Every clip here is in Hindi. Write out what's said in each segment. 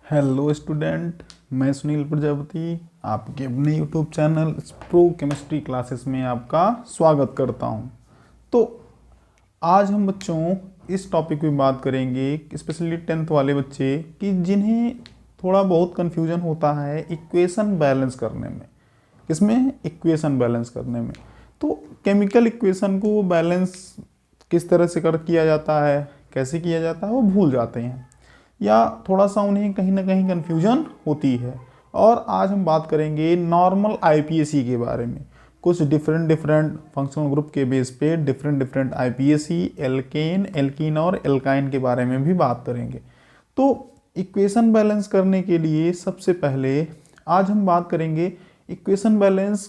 हेलो स्टूडेंट, मैं सुनील प्रजापति आपके अपने YouTube channel pro chemistry classes में आपका स्वागत करता हूं। तो आज हम बच्चों इस टॉपिक पे बात करेंगे, स्पेशली 10th वाले बच्चे कि जिन्हें थोड़ा बहुत कन्फ्यूजन होता है इक्वेशन बैलेंस करने में। किसमें? इक्वेशन बैलेंस करने में। तो केमिकल इक्वेशन को बैलेंस किस तरह से किया जाता है, कैसे किया जाता है, वो भूल जाते हैं या थोड़ा सा उन्हें कहीं ना कहीं कन्फ्यूजन होती है। और आज हम बात करेंगे नॉर्मल आईपीएसी के बारे में। कुछ डिफरेंट फंक्शनल ग्रुप के बेस पे डिफरेंट आईपीएसी, एल्केन, एल्कीन और एल्काइन के बारे में भी बात करेंगे। तो इक्वेशन बैलेंस करने के लिए सबसे पहले आज हम बात करेंगे इक्वेशन बैलेंस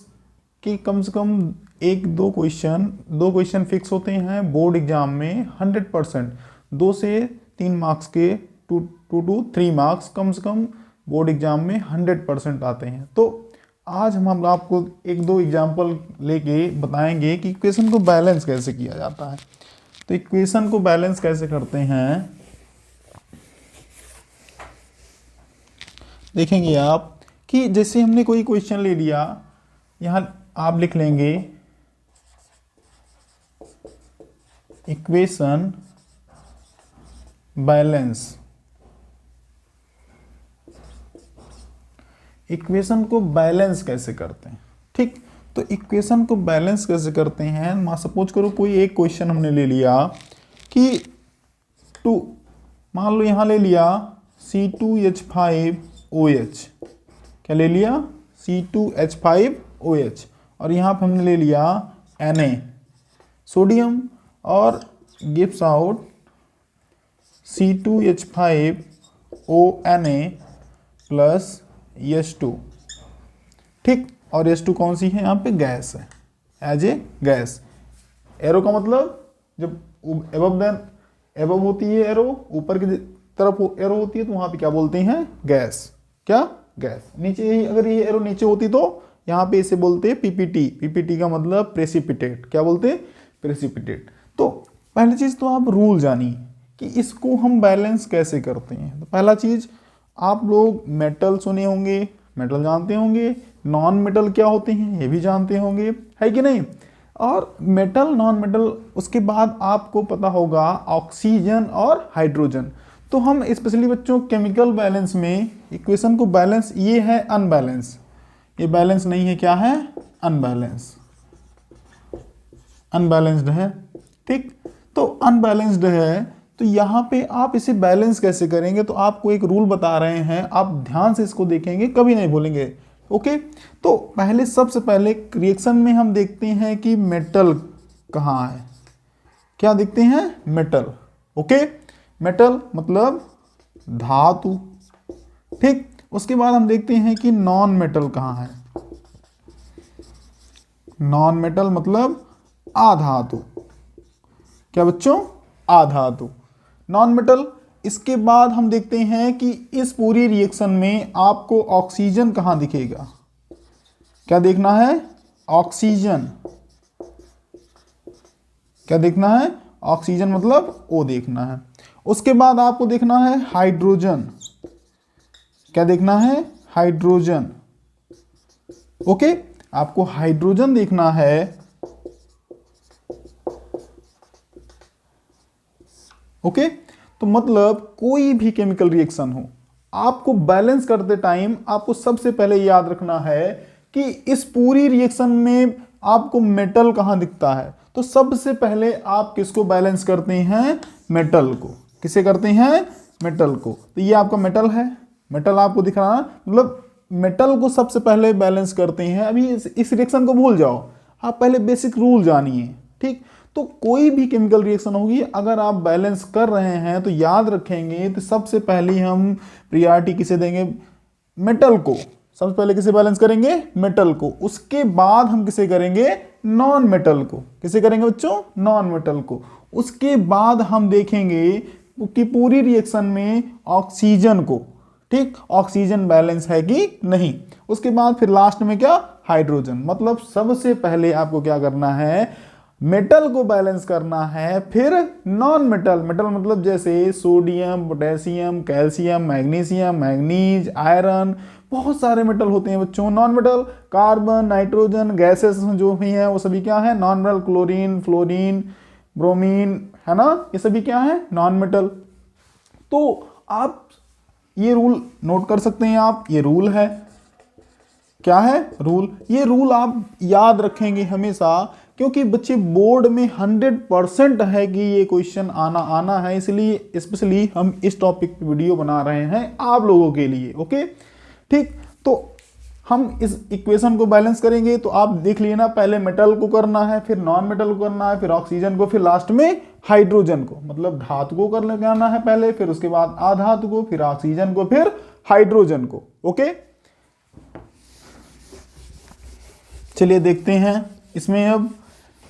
की कम से कम दो क्वेश्चन फिक्स होते हैं बोर्ड एग्जाम में 100%। 2 से 3 मार्क्स के 2 to 3 मार्क्स कम से कम बोर्ड एग्जाम में 100% आते हैं। तो आज हम आपको 1-2 एग्जाम्पल लेके बताएंगे कि इक्वेशन को बैलेंस कैसे किया जाता है। तो इक्वेशन को बैलेंस कैसे करते हैं देखेंगे आप कि जैसे हमने कोई क्वेश्चन ले लिया, यहाँ आप लिख लेंगे इक्वेशन बैलेंस। इक्वेशन को बैलेंस कैसे करते हैं, ठीक। तो इक्वेशन को बैलेंस कैसे करते हैं, मान सपोज करो कोई एक क्वेश्चन हमने ले लिया कि मान लो यहाँ ले लिया C2H5OH। क्या ले लिया? C2H5OH। और यहाँ पे हमने ले लिया Na सोडियम और gives out C2H5ONa plus H2, ठीक। और H2 कौन सी है? यहाँ पे गैस है, एज ए गैस। एरो का मतलब जब एबव होती है एरो, ऊपर की तरफ एरो होती है तो वहां पे क्या बोलते हैं? गैस। क्या? गैस। नीचे अगर ये एरो नीचे होती तो यहाँ पे इसे बोलते हैं पीपीटी। पीपीटी का मतलब प्रेसिपिटेट। क्या बोलते हैं? प्रेसिपिटेट। तो पहली चीज तो आप रूल जानिए कि इसको हम बैलेंस कैसे करते हैं। तो पहला चीज, आप लोग मेटल सुने होंगे, मेटल जानते होंगे, नॉन मेटल क्या होते हैं ये भी जानते होंगे, है कि नहीं। और मेटल, नॉन मेटल, उसके बाद आपको पता होगा ऑक्सीजन और हाइड्रोजन। तो हम स्पेशली बच्चों केमिकल बैलेंस में इक्वेशन को बैलेंस, ये है अनबैलेंस, ये बैलेंस नहीं है, क्या है? अनबैलेंस। अनबैलेंस्ड है, ठीक। तो अनबैलेंस्ड है तो यहाँ पे आप इसे बैलेंस कैसे करेंगे, तो आपको एक रूल बता रहे हैं, आप ध्यान से इसको देखेंगे, कभी नहीं भूलेंगे। ओके। तो पहले सबसे पहले रिएक्शन में हम देखते हैं कि मेटल कहाँ है। क्या देखते हैं? मेटल। ओके। मेटल मतलब धातु, ठीक। उसके बाद हम देखते हैं कि नॉन मेटल कहाँ है। नॉन मेटल मतलब अधातु। क्या बच्चों? अधातु, नॉन मेटल। इसके बाद हम देखते हैं कि इस पूरी रिएक्शन में आपको ऑक्सीजन कहां दिखेगा। क्या देखना है? ऑक्सीजन। क्या देखना है? ऑक्सीजन मतलब O देखना है। उसके बाद आपको देखना है हाइड्रोजन। क्या देखना है? हाइड्रोजन। ओके। आपको हाइड्रोजन देखना है। ओके। तो मतलब कोई भी केमिकल रिएक्शन हो, आपको बैलेंस करते टाइम आपको सबसे पहले याद रखना है कि इस पूरी रिएक्शन में आपको मेटल कहां दिखता है। तो सबसे पहले आप किसको बैलेंस करते हैं? मेटल को। किसे करते हैं? मेटल को। तो ये आपका मेटल है, मेटल आपको दिख रहा है, मतलब मेटल को सबसे पहले बैलेंस करते हैं। अभी इस रिएक्शन को भूल जाओ, आप पहले बेसिक रूल जानिए, ठीक। तो कोई भी केमिकल रिएक्शन होगी, अगर आप बैलेंस कर रहे हैं तो याद रखेंगे, तो सबसे पहले हम प्रियॉरिटी किसे देंगे? मेटल को। सबसे पहले किसे बैलेंस करेंगे? मेटल को। उसके बाद हम किसे करेंगे? नॉन मेटल को। किसे करेंगे बच्चों? नॉन मेटल को। उसके बाद हम देखेंगे कि पूरी रिएक्शन में ऑक्सीजन को, ठीक, ऑक्सीजन बैलेंस है कि नहीं। उसके बाद फिर लास्ट में क्या? हाइड्रोजन। मतलब सबसे पहले आपको क्या करना है? मेटल को बैलेंस करना है, फिर नॉन मेटल, मेटल मतलब जैसे sodium, potassium, calcium, magnesium, manganese, iron, बहुत सारे मेटल होते हैं बच्चों। Non metal carbon, nitrogen, gases जो भी हैं वो सभी क्या है, non metal. Chlorine, fluorine, bromine, है ना, ये सभी क्या है, नॉन मेटल। तो आप ये रूल नोट कर सकते हैं, आप ये रूल है, क्या है, रूल। ये रूल आप याद रखेंगे हमेशा, क्योंकि बच्चे बोर्ड में 100% है कि ये क्वेश्चन आना है, इसलिए स्पेशली हम इस टॉपिक पे वीडियो बना रहे हैं आप लोगों के लिए। ओके, ठीक। तो हम इस इक्वेशन को बैलेंस करेंगे, तो आप देख लिए ना, पहले मेटल को करना है, फिर नॉन मेटल को करना है, फिर ऑक्सीजन को, फिर लास्ट में हाइड्रोजन को, मतलब धातु को करना है पहले, फिर उसके बाद अधातु को, फिर ऑक्सीजन को, फिर हाइड्रोजन को। ओके, चलिए देखते हैं इसमें अब।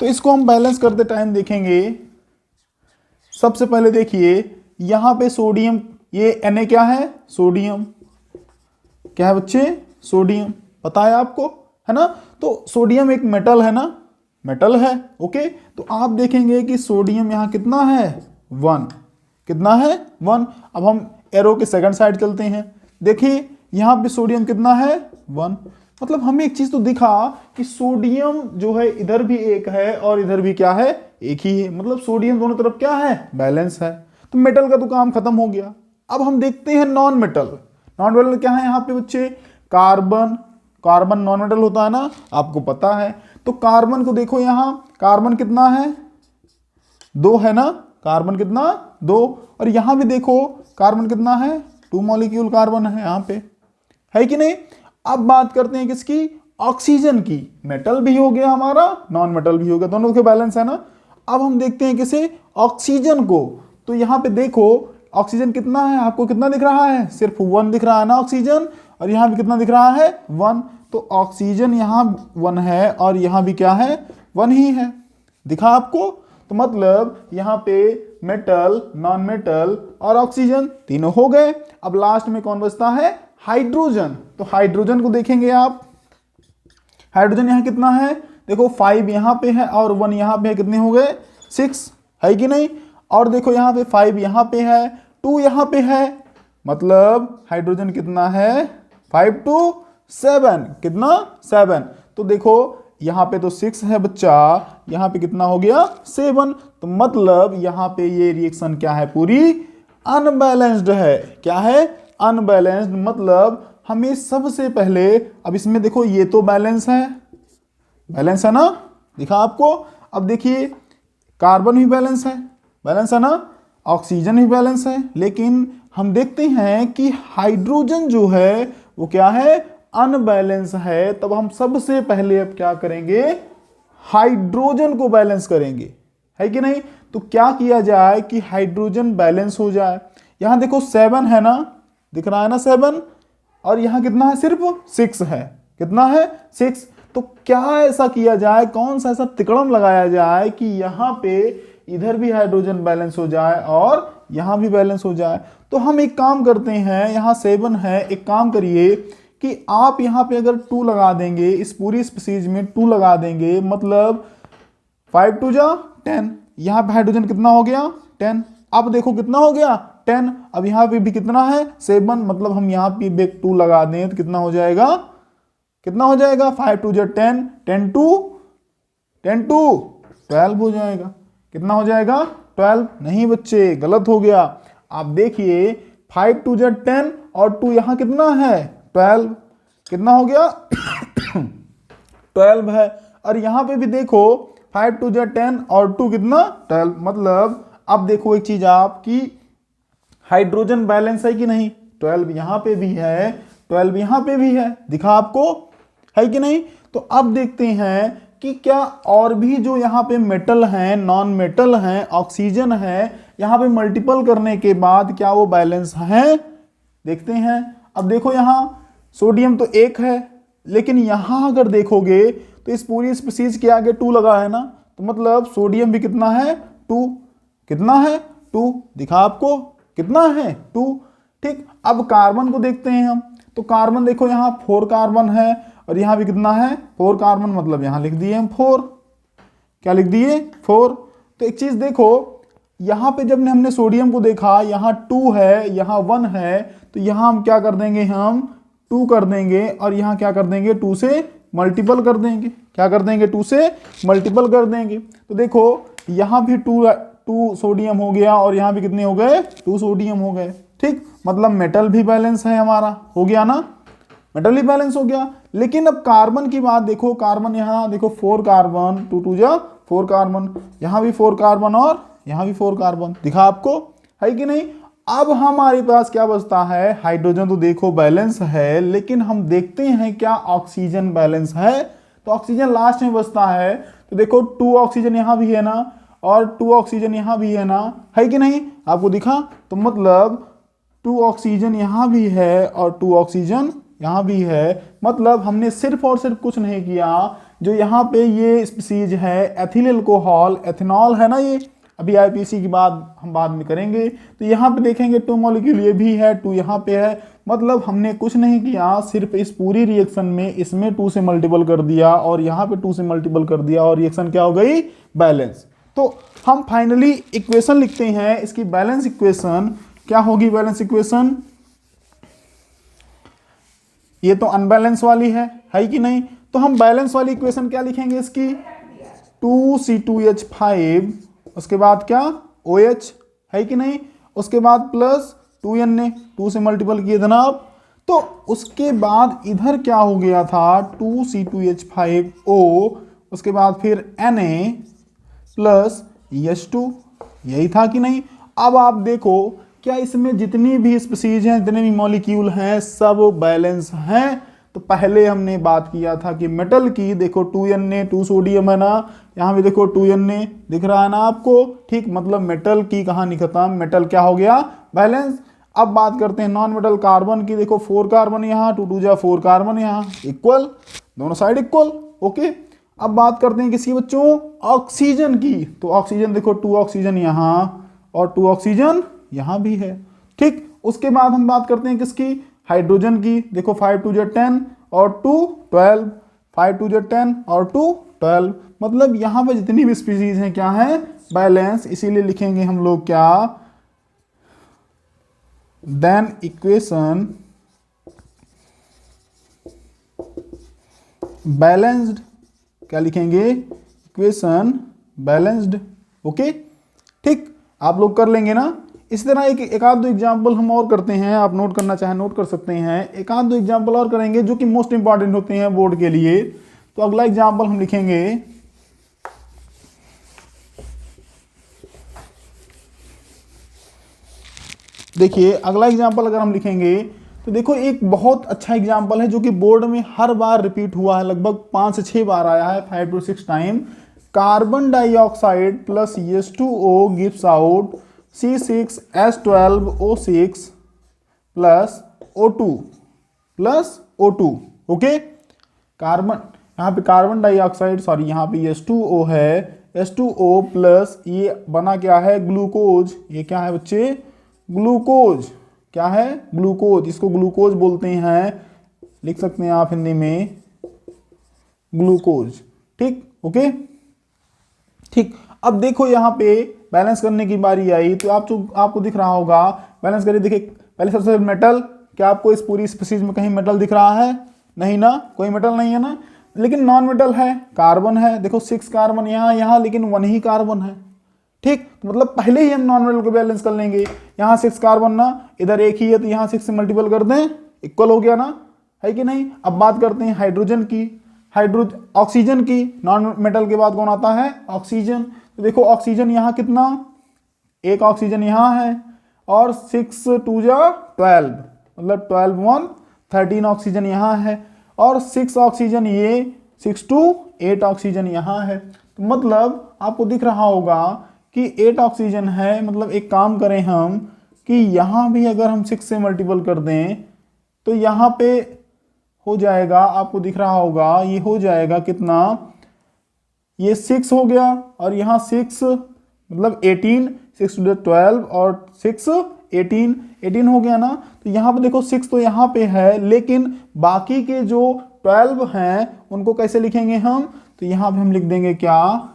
तो इसको हम बैलेंस करते टाइम देखेंगे। सबसे पहले देखिए यहां पे सोडियम, ये Na क्या है, सोडियम, क्या है बच्चे, सोडियम, पता है आपको, है ना। तो सोडियम एक मेटल है ना, मेटल है। ओके, तो आप देखेंगे कि सोडियम यहां कितना है, 1, कितना है, 1। अब हम एरो के सेकंड साइड चलते हैं, देखिए यहां पे सोडियम कितना है, 1। मतलब हमें एक चीज तो दिखा कि सोडियम जो है इधर भी एक है और इधर भी क्या है, एक ही है, मतलब सोडियम दोनों तरफ क्या है, बैलेंस है। तो मेटल का तो काम खत्म हो गया। अब हम देखते हैं नॉन मेटल। नॉन मेटल क्या है यहाँ पे बच्चे, कार्बन, कार्बन नॉन मेटल होता है ना, आपको पता है। तो कार्बन को देखो, यहाँ कार्बन कितना है, 2 है ना, कार्बन कितना, 2। और यहां भी देखो कार्बन कितना है, 2 मॉलिक्यूल कार्बन है यहाँ पे, है कि नहीं। अब बात करते हैं किसकी, ऑक्सीजन की। मेटल भी हो गया हमारा, नॉन मेटल भी हो गया, दोनों के बैलेंस है ना। अब हम देखते हैं किसे, ऑक्सीजन को। तो यहां पे देखो ऑक्सीजन कितना है, आपको कितना दिख रहा है, सिर्फ 1 दिख रहा है ना ऑक्सीजन, और यहां भी कितना दिख रहा है, 1। तो ऑक्सीजन यहां 1 है और यहां भी क्या है, 1 ही है, दिखा आपको। तो मतलब यहां पे मेटल, नॉन मेटल और ऑक्सीजन तीनों हो गए। अब लास्ट में कौन बचता है, हाइड्रोजन। तो हाइड्रोजन को देखेंगे आप, हाइड्रोजन यहां कितना है, देखो 5 यहां पे है और 1 यहां पे है, कितने हो गए, 6, है कि नहीं। और देखो यहां पे 5 यहां पे है, 2 यहां पे है, मतलब हाइड्रोजन कितना है, 5 to 7, कितना, 7। तो देखो यहां पे तो 6 है बच्चा, यहां पे कितना हो गया, 7। तो मतलब यहां पे ये रिएक्शन क्या है, पूरी अनबैलेंस्ड है। क्या है, अनबैलेंस्ड। मतलब हमें सबसे पहले, अब इसमें देखो ये तो बैलेंस है, बैलेंस है ना, दिखा आपको। अब देखिए कार्बन भी बैलेंस है, बैलेंस है ना, ऑक्सीजन भी बैलेंस है, लेकिन हम देखते हैं कि हाइड्रोजन जो है वो क्या है, अनबैलेंस है। तब हम सबसे पहले अब क्या करेंगे, हाइड्रोजन को बैलेंस करेंगे, है कि नहीं। तो क्या किया जाए कि हाइड्रोजन बैलेंस हो जाए। यहां देखो 7 है ना, दिख रहा है ना 7, और यहां कितना है, सिर्फ 6 है, कितना है, 6। तो क्या ऐसा किया जाए, कौन सा ऐसा तिकड़म लगाया जाए कि यहां पे इधर भी हाइड्रोजन बैलेंस हो जाए और यहां भी बैलेंस हो जाए। तो हम एक काम करते हैं, यहां 7 है, एक काम करिए कि आप यहां पे अगर 2 लगा देंगे, इस पूरी स्पीसीज में 2 लगा देंगे, मतलब 5 2 जा 10, यहां पे हाइड्रोजन कितना हो गया, 10। अब देखो कितना हो गया, 10। अब यहां पे भी कितना है, 7, मतलब हम यहां पे भी 2 लगा दें तो कितना हो जाएगा, कितना हो जाएगा, 5 2 जा 10, 10 2 12 हो जाएगा। कितना हो जाएगा, 12। नहीं बच्चे, गलत हो गया। आप देखिए 5 2 जा 10 और 2 यहां कितना है, 12, कितना हो गया 12 है। और यहां पे भी देखो 5 2 जा 10 और 2 कितना, 12। मतलब अब देखो एक चीज आपकी, हाइड्रोजन बैलेंस है कि नहीं, 12 यहां पे भी है, 12 यहां पे भी है, दिखा आपको, है कि नहीं। तो अब देखते हैं कि क्या और भी जो यहां पे मेटल हैं, नॉन मेटल हैं, ऑक्सीजन है, यहां पे मल्टीपल करने के बाद क्या वो बैलेंस हैं, देखते हैं। अब देखो यहां सोडियम तो 1 है, लेकिन यहां अगर देखोगे तो इस पूरी स्पीसीज के आगे 2 लगा है ना, तो मतलब सोडियम भी कितना है, 2, कितना है, 2, दिखा आपको, कितना है, 2। ठीक, अब कार्बन को देखते हैं हम। तो कार्बन देखो यहां 4 कार्बन है और यहां भी कितना है, 4 कार्बन, मतलब यहां लिख दिए हम 4, क्या लिख दिए 4। तो एक चीज देखो, यहाँ पे जब हमने सोडियम को देखा, यहाँ 2 है, यहाँ 1 है, तो यहाँ हम क्या कर देंगे, हम 2 कर देंगे और यहाँ क्या कर देंगे 2 से मल्टीपल कर देंगे। क्या कर देंगे 2 से मल्टीपल कर देंगे। तो देखो यहाँ भी 2 सोडियम हो गया और यहाँ भी कितने हो गए 2 सोडियम हो गए। ठीक, मतलब मेटल भी बैलेंस है हमारा, हो गया ना, मेटल ही बैलेंस हो गया। लेकिन अब कार्बन की बात देखो, कार्बन यहाँ देखो 4 कार्बन, 2 2 जा 4 कार्बन, यहाँ भी 4 कार्बन और यहाँ भी 4 कार्बन, दिखा आपको, है कि नहीं। अब हमारे पास क्या बचता है, हाइड्रोजन तो देखो बैलेंस है, लेकिन हम देखते हैं क्या ऑक्सीजन बैलेंस है। तो ऑक्सीजन लास्ट में बचता है। तो देखो 2 ऑक्सीजन यहाँ भी है ना और 2 ऑक्सीजन यहाँ भी है ना, है कि नहीं, आपको दिखा। तो मतलब 2 ऑक्सीजन यहाँ भी है और 2 ऑक्सीजन यहाँ भी है। मतलब हमने सिर्फ और सिर्फ कुछ नहीं किया, जो यहाँ पे ये स्पीसीज है एथिल अल्कोहल, एथेनॉल है ना, ये अभी आईपीसी की बात हम बाद में करेंगे। तो यहाँ पे देखेंगे 2 मॉलिक्यूल ये भी है, 2 यहाँ पे है। मतलब हमने कुछ नहीं किया, सिर्फ इस पूरी रिएक्शन में इसमें 2 से मल्टीपल कर दिया और यहाँ पे 2 से मल्टीपल कर दिया और रिएक्शन क्या हो गई, बैलेंस। तो हम फाइनली इक्वेशन लिखते हैं, इसकी बैलेंस इक्वेशन क्या होगी, बैलेंस इक्वेशन, ये तो अनबैलेंस वाली है कि नहीं। तो हम बैलेंस वाली इक्वेशन क्या लिखेंगे इसकी, 2C2H5, उसके बाद क्या OH, है कि नहीं, उसके बाद प्लस 2Na, 2 से मल्टीपल किए थे ना आप। तो उसके बाद इधर क्या हो गया था 2C2H5O, उसके बाद फिर Na प्लस H2, यही था कि नहीं। अब आप देखो क्या इसमें जितनी भी स्पीसीज हैं, जितने भी मॉलिक्यूल हैं, सब बैलेंस हैं। तो पहले हमने बात किया था कि मेटल की, देखो 2Na 2 सोडियम है ना, यहाँ भी देखो 2Na दिख रहा है ना आपको। ठीक, मतलब मेटल की कहानी खत्म, मेटल क्या हो गया, बैलेंस। अब बात करते हैं नॉन मेटल कार्बन की, देखो 4 कार्बन यहाँ, 2 2 जा 4 कार्बन यहाँ, इक्वल, दोनों साइड इक्वल, ओके। अब बात करते हैं किसी बच्चों ऑक्सीजन की। तो ऑक्सीजन देखो 2 ऑक्सीजन यहाँ और 2 ऑक्सीजन यहाँ भी है। ठीक, उसके बाद हम बात करते हैं किसकी, हाइड्रोजन की। देखो 5 2 10 और 2 12, 5 2 10 और 2 12। मतलब यहाँ पे जितनी भी स्पीसीज हैं क्या है, बैलेंस। इसीलिए लिखेंगे हम लोग क्या, देन इक्वेशन बैलेंस्ड, क्या लिखेंगे, इक्वेशन बैलेंस्ड, ओके। ठीक, आप लोग कर लेंगे ना। इस तरह एक आध दो एग्जाम्पल हम और करते हैं, आप नोट करना चाहें नोट कर सकते हैं। एक आध दो एग्जाम्पल और करेंगे जो कि मोस्ट इंपॉर्टेंट होते हैं बोर्ड के लिए। तो अगला एग्जाम्पल हम लिखेंगे, देखिए अगला एग्जाम्पल अगर हम लिखेंगे तो देखो एक बहुत अच्छा एग्जाम्पल है जो कि बोर्ड में हर बार रिपीट हुआ है, लगभग 5 से 6 बार आया है, 5 to 6 time. Carbon dioxide plus H2O gives out C6H12O6 plus O2 okay. Carbon, यहाँ पे कार्बन डाइऑक्साइड, सॉरी यहाँ पे H2O है, H2O प्लस ये बना क्या है, ग्लूकोज। ये क्या है बच्चे, ग्लूकोज। क्या है, ग्लूकोज, इसको ग्लूकोज बोलते हैं, लिख सकते हैं आप हिंदी में ग्लूकोज। ठीक, ओके। ठीक, अब देखो यहाँ पे बैलेंस करने की बारी आई तो आपको दिख रहा होगा, बैलेंस करिए। देखिए पहले सबसे मेटल, क्या आपको इस पूरी स्पीसीज में कहीं मेटल दिख रहा है, नहीं ना, कोई मेटल नहीं है ना। लेकिन नॉन मेटल है, कार्बन है, देखो 6 कार्बन यहाँ, लेकिन 1 ही कार्बन है। ठीक, तो मतलब पहले ही हम नॉन मेटल को बैलेंस कर लेंगे। यहाँ 6 कार्बन ना, इधर एक ही है तो यहाँ 6 से मल्टीपल कर दें, इक्वल हो गया ना, है कि नहीं। अब बात करते हैं हाइड्रोजन की, ऑक्सीजन की। नॉन मेटल के बाद कौन आता है, ऑक्सीजन। तो देखो ऑक्सीजन यहाँ कितना, एक ऑक्सीजन यहाँ है और 6 2 जा 12, मतलब 12 1 13 ऑक्सीजन यहाँ है और 6 ऑक्सीजन ये 6 2 8 ऑक्सीजन यहाँ है। तो मतलब आपको दिख रहा होगा कि 8 ऑक्सीजन है। मतलब एक काम करें हम कि यहाँ भी अगर हम 6 से मल्टीपल कर दें तो यहाँ पे हो जाएगा, आपको दिख रहा होगा, ये हो जाएगा कितना, ये 6 हो गया और यहाँ 6 मतलब 18, 6 to 12 और 6 18 हो गया ना। तो यहाँ पे देखो 6 तो यहाँ पे है, लेकिन बाकी के जो 12 हैं उनको कैसे लिखेंगे हम, तो यहाँ पे हम लिख देंगे क्या,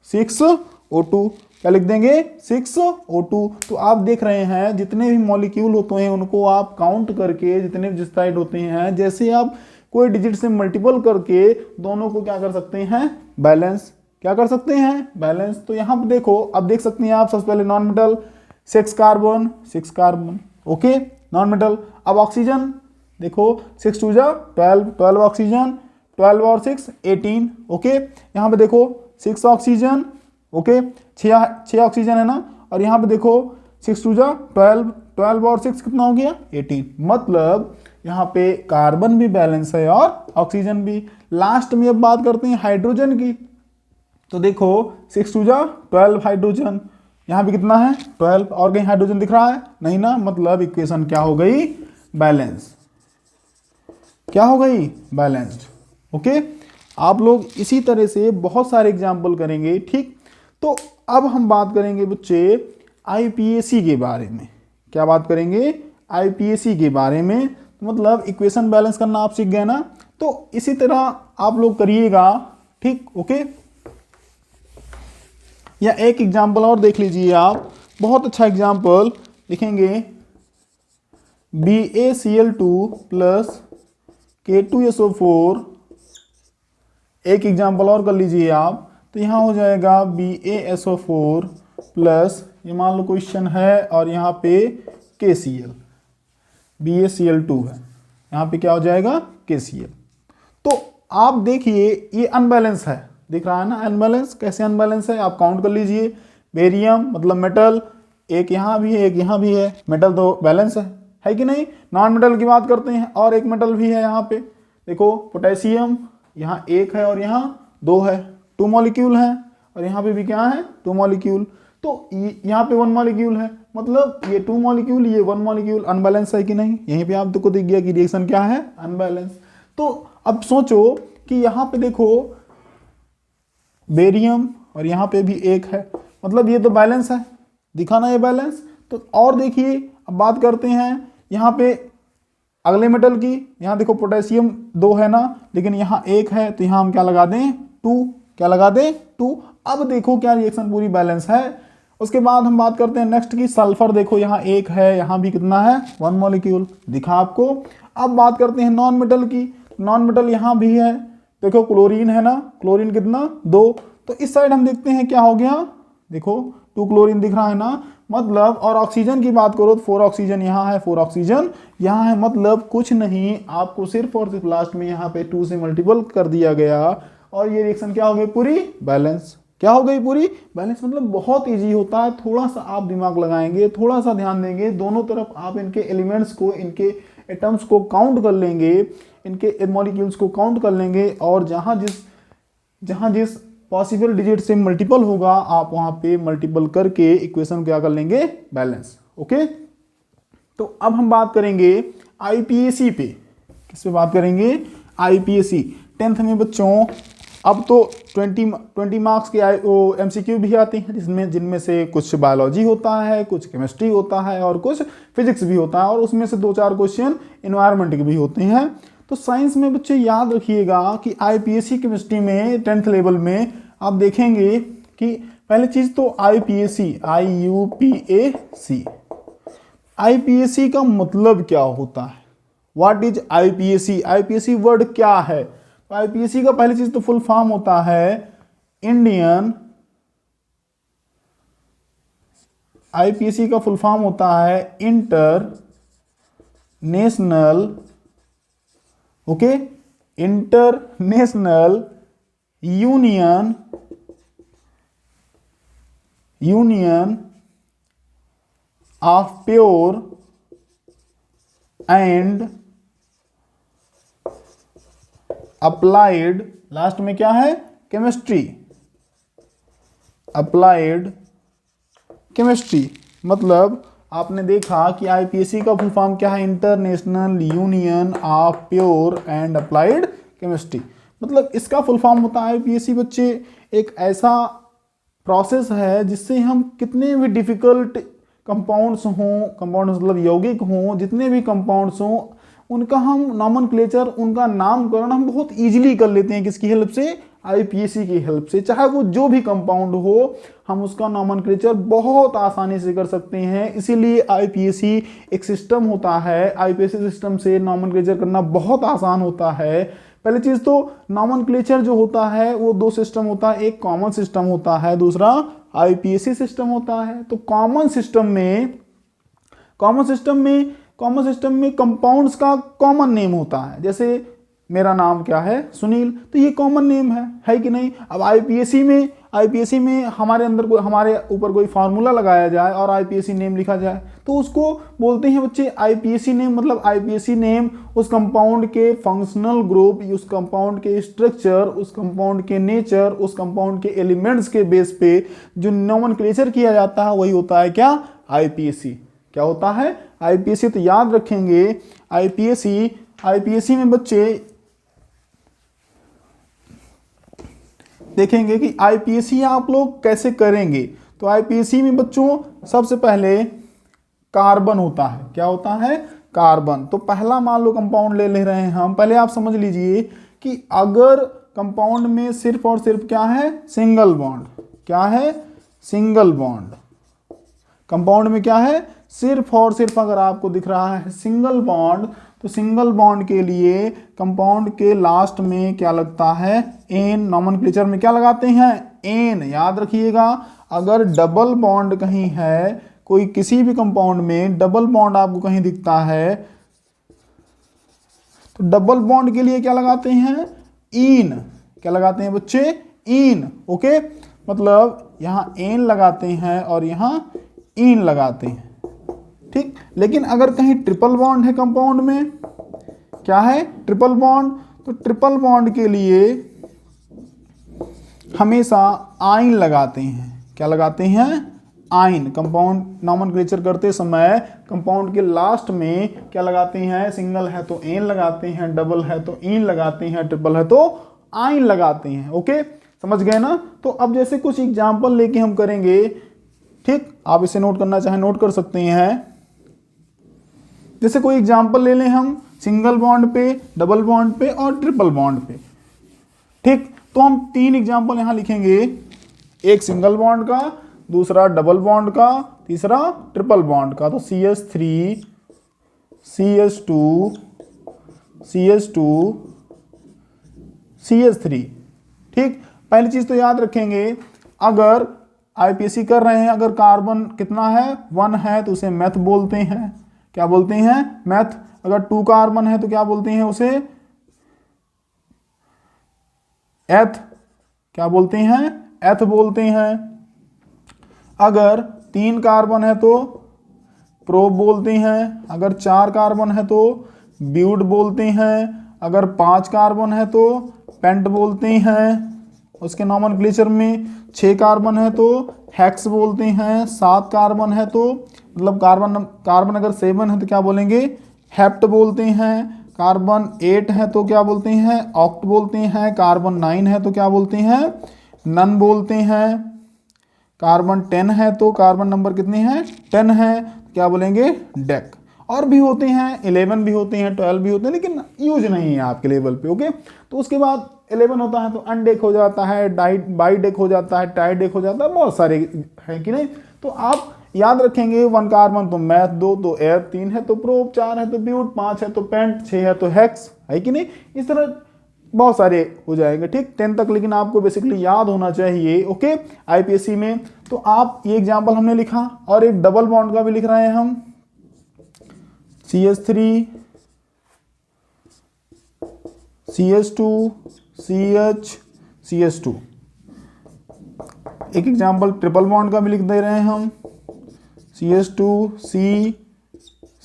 6O2, क्या लिख देंगे 6O2। तो आप देख रहे हैं जितने भी मॉलिक्यूल होते हैं उनको आप काउंट करके, जितने भी जिस्टाइड होते हैं, जैसे आप कोई डिजिट से मल्टीपल करके दोनों को क्या कर सकते हैं, बैलेंस, क्या कर सकते हैं, बैलेंस। तो यहाँ पे देखो, अब देख सकते हैं आप, सबसे पहले non metal 6 carbon, okay, non metal. अब ऑक्सीजन देखो 6 2 जा 12 ऑक्सीजन, 12 और 6 18, ओके। यहाँ पे देखो 6 ऑक्सीजन, ओके, 6 ऑक्सीजन है ना, और यहाँ पे देखो 6 2 जा 12 और 6 कितना हो गया 18। मतलब यहाँ पे कार्बन भी बैलेंस है और ऑक्सीजन भी। लास्ट में अब बात करते हैं हाइड्रोजन की। तो देखो 6 2 जा 12 हाइड्रोजन, यहाँ पे कितना है 12, और कहीं हाइड्रोजन दिख रहा है नहीं ना, मतलब इक्वेशन क्या हो गई, बैलेंस, क्या हो गई, बैलेंस्ड, ओके। आप लोग इसी तरह से बहुत सारे एग्जाम्पल करेंगे, ठीक। तो अब हम बात करेंगे बच्चे आईपीएसी के बारे में। क्या बात करेंगे, आईपीएसी के बारे में। मतलब इक्वेशन बैलेंस करना आप सीख गए ना, तो इसी तरह आप लोग करिएगा, ठीक, ओके। या एक एग्जाम्पल और देख लीजिए आप, बहुत अच्छा एग्जाम्पल लिखेंगे, BaCl2 प्लस K2SO4। एक एग्जाम्पल और कर लीजिए आप, तो यहाँ हो जाएगा BaSO4 प्लस, ये मान लो क्वेश्चन है, और यहाँ पे KCl, BaCl2 है, यहाँ पे क्या हो जाएगा KCl। तो आप देखिए ये अनबैलेंस है, दिख रहा है ना अनबैलेंस, कैसे अनबैलेंस है आप काउंट कर लीजिए। बेरियम मतलब मेटल, एक यहाँ भी है एक यहाँ भी है, मेटल तो बैलेंस है कि नहीं। नॉन मेटल की बात करते हैं, और एक मेटल भी है यहाँ पे, देखो पोटेशियम, यहाँ एक है और यहाँ दो है, 2 मॉलिक्यूल हैं, और यहाँ पे भी क्या है 2 मॉलिक्यूल। तो यहाँ पे 1 मॉलिक्यूल है, मतलब ये 2 मॉलिक्यूल ये 1 मॉलिक्यूल, अनबैलेंस है कि नहीं। यहीं पे आपको दिख गया कि रिएक्शन क्या है, अनबैलेंस। तो अब सोचो कि यहाँ पे देखो बेरियम और यहाँ पे भी एक है, मतलब ये तो बैलेंस है, दिखा ना ये बैलेंस। तो और देखिए अब बात करते हैं यहाँ पे अगले मेटल की, यहाँ देखो पोटेशियम 2 है ना, लेकिन यहाँ एक है, तो यहाँ हम क्या लगा दें 2, क्या लगा दें 2। अब देखो क्या रिएक्शन पूरी बैलेंस है। उसके बाद हम बात करते हैं नेक्स्ट की, सल्फर देखो यहाँ एक है, यहाँ भी कितना है 1 मॉलिक्यूल, दिखा आपको। अब बात करते हैं नॉन मेटल की, नॉन मेटल यहाँ भी है, देखो क्लोरीन है ना, क्लोरीन कितना 2। तो इस साइड हम देखते हैं क्या हो गया, देखो 2 क्लोरीन दिख रहा है ना, मतलब। और ऑक्सीजन की बात करो तो 4 ऑक्सीजन यहाँ है, 4 ऑक्सीजन यहाँ है, मतलब कुछ नहीं, आपको सिर्फ और सिर्फ लास्ट में यहाँ पे 2 से मल्टीपल कर दिया गया, और ये रिएक्शन क्या हो गई पूरी बैलेंस, क्या हो गई पूरी बैलेंस। मतलब बहुत इजी होता है, थोड़ा सा आप दिमाग लगाएंगे, थोड़ा सा ध्यान देंगे, दोनों तरफ आप इनके एलिमेंट्स को, इनके एटम्स को काउंट कर लेंगे, इनके मॉलिक्यूल्स को काउंट कर लेंगे, और जहां जिस पॉसिबल डिजिट से मल्टीपल होगा आप वहां पे मल्टीपल करके इक्वेशन क्या कर लेंगे, बैलेंस, ओके। तो अब हम बात करेंगे आईपीएसी पे, किस पे बात करेंगे, आईपीएसी। 10th में बच्चों अब तो 20 मार्क्स के एमसीक्यू भी आते हैं, जिनमें से कुछ बायोलॉजी होता है, कुछ केमिस्ट्री होता है, और कुछ फिजिक्स भी होता है, और उसमें से 2-4 क्वेश्चन एनवायरनमेंट के भी होते हैं। तो साइंस में बच्चे याद रखिएगा कि आईपीएसी केमिस्ट्री में 10th लेवल में आप देखेंगे कि पहली चीज तो आईपीएसी, IUPAC, आईपीएसी का मतलब क्या होता है, what is IUPAC, IUPAC word क्या है। तो आईपीएसी का पहली चीज तो फुल फॉर्म होता है इंडियन, आईपीएसी का फुल फॉर्म होता है international, okay, international union of pure and applied, last में क्या है केमिस्ट्री, अप्लाइड केमिस्ट्री। मतलब आपने देखा कि आईपीएसी का फुल फॉर्म क्या है, international union of pure and applied chemistry. मतलब इसका फुल फॉर्म होता है आईपीएसी बच्चे एक ऐसा प्रोसेस है जिससे हम कितने भी डिफिकल्ट कंपाउंड्स हों, कंपाउंड्स मतलब यौगिक हों, जितने भी कंपाउंड्स हों, उनका हम नॉमेनक्लेचर, उनका नामकरण हम बहुत इजीली कर लेते हैं, किसकी हेल्प से, आईपीएसी की हेल्प से, चाहे वो जो भी कंपाउंड हो, हम उसका नॉमेनक्लेचर बहुत आसानी से कर सकते हैं। इसीलिए आईपीएसी एक सिस्टम होता है, आईपीएसी सिस्टम से नॉमेनक्लेचर करना बहुत आसान होता है। पहली चीज तो नॉमेनक्लेचर जो होता है वो दो सिस्टम होता है, एक कॉमन सिस्टम होता है, दूसरा आईपीएसी सिस्टम होता है। तो कॉमन सिस्टम में कंपाउंड्स का कॉमन नेम होता है। जैसे मेरा नाम क्या है, सुनील, तो ये कॉमन नेम है कि नहीं। अब आईपीएसी में हमारे ऊपर कोई फार्मूला लगाया जाए और आईपीएसी नेम लिखा जाए तो उसको बोलते हैं बच्चे आईपीएसी नेम। मतलब आईपीएसी नेम उस कंपाउंड के फंक्शनल ग्रुप, उस कंपाउंड के स्ट्रक्चर, उस कंपाउंड के नेचर, उस कंपाउंड के एलिमेंट्स के बेस पे जो नॉमेनक्लेचर किया जाता है वही होता है क्या, आईपीएसी। क्या होता है, आईपीएसी। तो याद रखेंगे आईपीएसी में बच्चे देखेंगे कि आईपीएसी आप लोग कैसे करेंगे। तो आईपीएसी में बच्चों सबसे पहले कार्बन होता है। क्या होता है, कार्बन। तो पहला मान लो कंपाउंड ले रहे हैं हम। पहले आप समझ लीजिए कि अगर कंपाउंड में सिर्फ और सिर्फ क्या है, सिंगल बॉन्ड। क्या है, सिंगल बॉन्ड। कंपाउंड में क्या है, सिर्फ और सिर्फ अगर आपको दिख रहा है सिंगल बॉन्ड, तो सिंगल बॉन्ड के लिए कंपाउंड के लास्ट में क्या लगता है, एन। नॉमेनक्लेचर में क्या लगाते हैं, एन। याद रखिएगा, अगर डबल बॉन्ड कहीं है, कोई किसी भी कंपाउंड में डबल बॉन्ड आपको कहीं दिखता है, तो डबल बॉन्ड के लिए क्या लगाते हैं, इन। क्या लगाते हैं बच्चे, इन। ओके, मतलब यहां एन लगाते हैं और यहां इन लगाते हैं, ठीक। लेकिन अगर कहीं ट्रिपल बॉन्ड है कंपाउंड में, क्या है, ट्रिपल बॉन्ड, तो ट्रिपल बॉन्ड के लिए हमेशा आइन लगाते हैं। क्या लगाते हैं, आइन। कंपाउंड नॉमेनक्लेचर करते समय कंपाउंड के लास्ट में क्या लगाते हैं, सिंगल है तो एन लगाते हैं, डबल है तो इन लगाते हैं, ट्रिपल है तो आइन लगाते हैं। ओके, समझ गए ना। तो अब जैसे कुछ एग्जाम्पल लेके हम करेंगे, ठीक। आप इसे नोट करना चाहें नोट कर सकते हैं। जैसे कोई एग्जाम्पल ले लें हम सिंगल बॉन्ड पे, डबल बॉन्ड पे और ट्रिपल बॉन्ड पे, ठीक। तो हम 3 एग्जाम्पल यहां लिखेंगे, एक सिंगल बॉन्ड का, दूसरा डबल बॉन्ड का, तीसरा ट्रिपल बॉन्ड का। तो CH3 CH2 CH2 CH3, ठीक। पहली चीज तो याद रखेंगे, अगर आईपीएसी कर रहे हैं, अगर कार्बन कितना है, 1 है, तो उसे मेथ बोलते हैं। क्या बोलते हैं, मेथ। अगर 2 कार्बन है तो क्या बोलते हैं उसे, एथ। क्या बोलते हैं, एथ बोलते हैं। अगर 3 कार्बन है तो प्रोप बोलते हैं। अगर 4 कार्बन है तो ब्यूट बोलते हैं। अगर 5 कार्बन है तो पेंट बोलते हैं। उसके नॉमेनक्लेचर में 6 कार्बन है तो हेक्स बोलते हैं। 7 कार्बन है तो मतलब कार्बन अगर 7 है तो क्या बोलेंगे, हेप्ट बोलते हैं। कार्बन 8 है तो क्या बोलते हैं, ऑक्ट बोलते हैं। कार्बन 9 है तो क्या बोलते हैं, नन बोलते हैं। कार्बन 10 है तो कार्बन नंबर कितने हैं, 10 है, क्या बोलेंगे, डेक। और भी होते हैं, 11 भी होते हैं, 12 भी होते हैं, लेकिन यूज नहीं है आपके लेवल पे। ओके, तो उसके बाद 11 होता है तो अनडेक हो जाता है, बाईडेक हो जाता है, टाइडेक हो जाता है, बहुत सारे हैं कि नहीं। तो आप याद रखेंगे 1 कार्बन तो मैथ, 2 तो एयर, 3 है तो प्रोप, 4 है तो ब्यूट, 5 है तो पेंट, 6 है तो हेक्स, है कि नहीं। इस तरह बहुत सारे हो जाएंगे, ठीक, 10 तक, लेकिन आपको बेसिकली याद होना चाहिए। ओके, आईपीएसी में। तो आप ये एग्जाम्पल हमने लिखा, और एक डबल बॉन्ड का भी लिख रहे हैं हम, CH3 CH2 CH CH2। एक एग्जाम्पल ट्रिपल बॉन्ड का भी लिख दे रहे हैं हम, CH2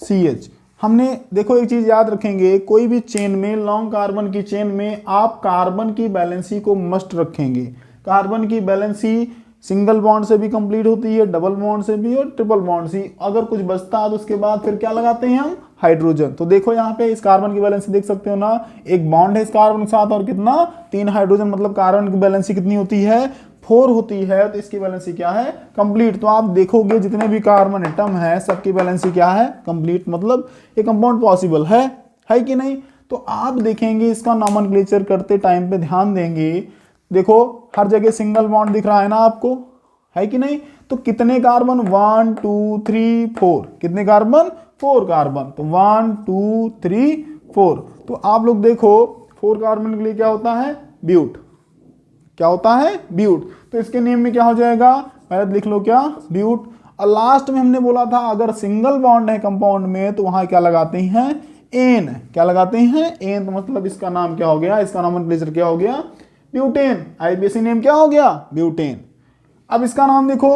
CH। हमने देखो एक चीज याद रखेंगे, कोई भी चेन में, लॉन्ग कार्बन की चेन में आप कार्बन की बैलेंसी को मस्ट रखेंगे। कार्बन की बैलेंसी सिंगल बॉन्ड से भी कंप्लीट होती है, डबल बॉन्ड से भी और ट्रिपल बॉन्ड से। अगर कुछ बचता है तो उसके बाद फिर क्या लगाते हैं हम, हाइड्रोजन। तो देखो यहाँ पे इस कार्बन की बैलेंसी देख सकते हो ना, एक बॉन्ड है इस कार्बन के साथ और कितना, 3 हाइड्रोजन, मतलब कार्बन की बैलेंसी कितनी होती है, 4 होती है। तो इसकी बैलेंसी क्या है, कंप्लीट। तो आप देखोगे जितने भी कार्बन एटम है सबकी बैलेंसी क्या है, कंप्लीट, मतलब ये कंपाउंड पॉसिबल है कि नहीं। तो आप देखेंगे इसका नॉमेनक्लेचर करते टाइम पे ध्यान देंगे देखो हर जगह सिंगल बॉन्ड दिख रहा है ना आपको, है कि नहीं? तो कितने कार्बन? 1 2 3 4। कितने कार्बन? 4 कार्बन। तो 1 2 3 4। तो आप लोग देखो 4 कार्बन के लिए क्या होता है? ब्यूट। क्या होता है? ब्यूट। तो इसके नेम में क्या हो जाएगा? पहले लिख लो क्या? ब्यूट। और लास्ट में हमने बोला था अगर सिंगल बॉन्ड है कंपाउंड में तो वहां क्या लगाते हैं? एन। क्या लगाते हैं? एन। तो मतलब इसका नाम क्या हो गया? इसका नोमेनक्लेचर क्या हो गया? ब्यूटेन। आईपीएसी नेम क्या हो गया? ब्यूटेन। अब इसका नाम देखो,